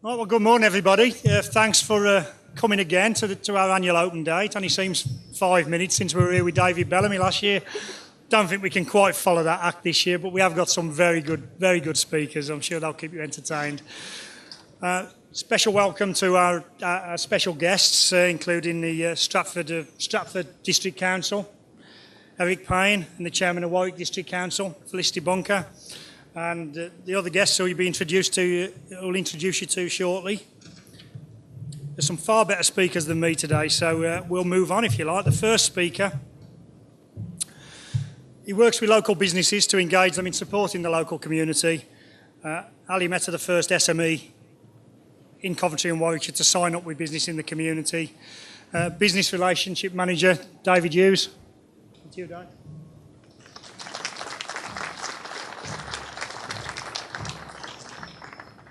Well, good morning, everybody. Thanks for coming again to our annual open day. It only seems 5 minutes since we were here with David Bellamy last year. Don't think we can quite follow that act this year, but we have got some very good speakers. I'm sure they'll keep you entertained. Special welcome to our special guests, including the Stratford District Council, Eric Payne, and the Chairman of Warwick District Council, Felicity Bunker, and the other guests who will introduce you to shortly. There's some far better speakers than me today, so we'll move on if you like. The first speaker, he works with local businesses to engage them in supporting the local community. Alumet are the first SME in Coventry and Warwickshire to sign up with business in the community. Business Relationship Manager, David Hughes. Thank you, Dave.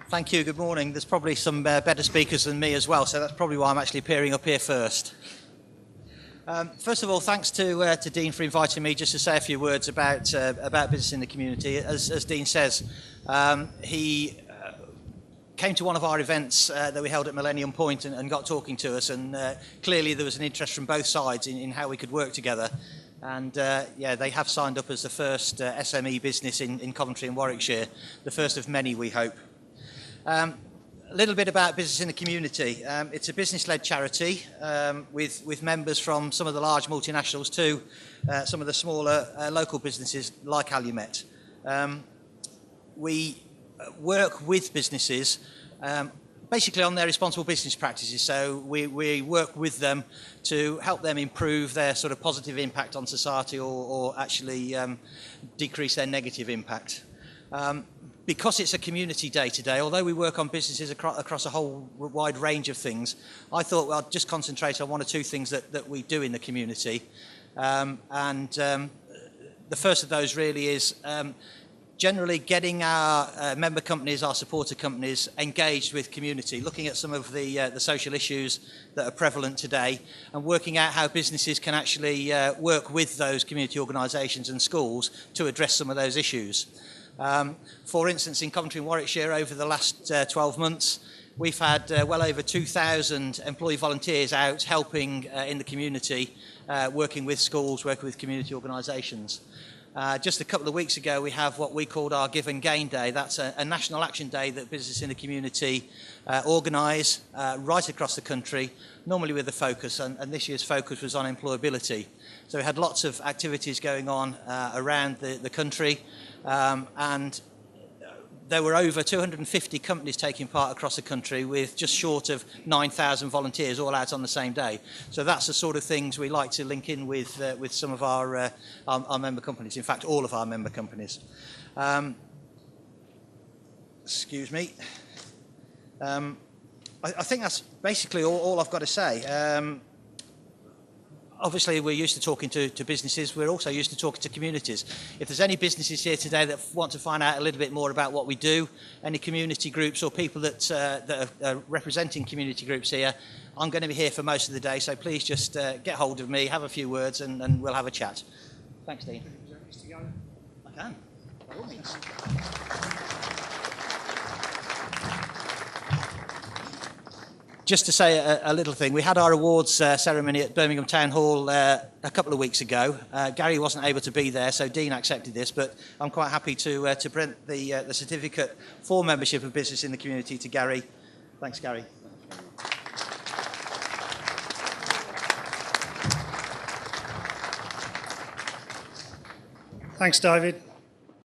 Thank you, good morning. There's probably some better speakers than me as well, so that's probably why I'm actually appearing up here first. First of all, thanks to Dean for inviting me just to say a few words about business in the community. As Dean says, he came to one of our events that we held at Millennium Point and got talking to us, and clearly there was an interest from both sides in how we could work together. And yeah, they have signed up as the first SME business in Coventry and Warwickshire, the first of many, we hope. A little bit about business in the community. It's a business-led charity with members from some of the large multinationals to some of the smaller local businesses like Alumet. We work with businesses basically on their responsible business practices. So we work with them to help them improve their sort of positive impact on society or actually decrease their negative impact. Because it's a community day today, although we work on businesses across a whole wide range of things, I thought I'd just concentrate on one or two things that we do in the community. The first of those really is generally getting our member companies, our supporter companies, engaged with community, looking at some of the social issues that are prevalent today and working out how businesses can actually work with those community organisations and schools to address some of those issues. For instance, in Coventry and Warwickshire, over the last 12 months, we've had well over 2,000 employee volunteers out helping in the community, working with schools, working with community organisations. Just a couple of weeks ago, we have what we called our Give and Gain Day. That's a national action day that businesses in the community organise right across the country, normally with a focus, and this year's focus was on employability. So we had lots of activities going on around the country, and there were over 250 companies taking part across the country with just short of 9,000 volunteers all out on the same day. So that's the sort of things we like to link in with some of our member companies, in fact all of our member companies. Excuse me. I think that's basically all I've got to say. Obviously, we're used to talking to businesses. We're also used to talking to communities. If there's any businesses here today that want to find out a little bit more about what we do, any community groups or people that are representing community groups here, I'm going to be here for most of the day, so please just get hold of me, have a few words, and we'll have a chat. Thanks, Dean. I can, by all means. Just to say a little thing, we had our awards ceremony at Birmingham Town Hall a couple of weeks ago. Gary wasn't able to be there, so Dean accepted this, but I'm quite happy to present the certificate for membership of business in the community to Gary. Thanks, Gary. Thanks, David.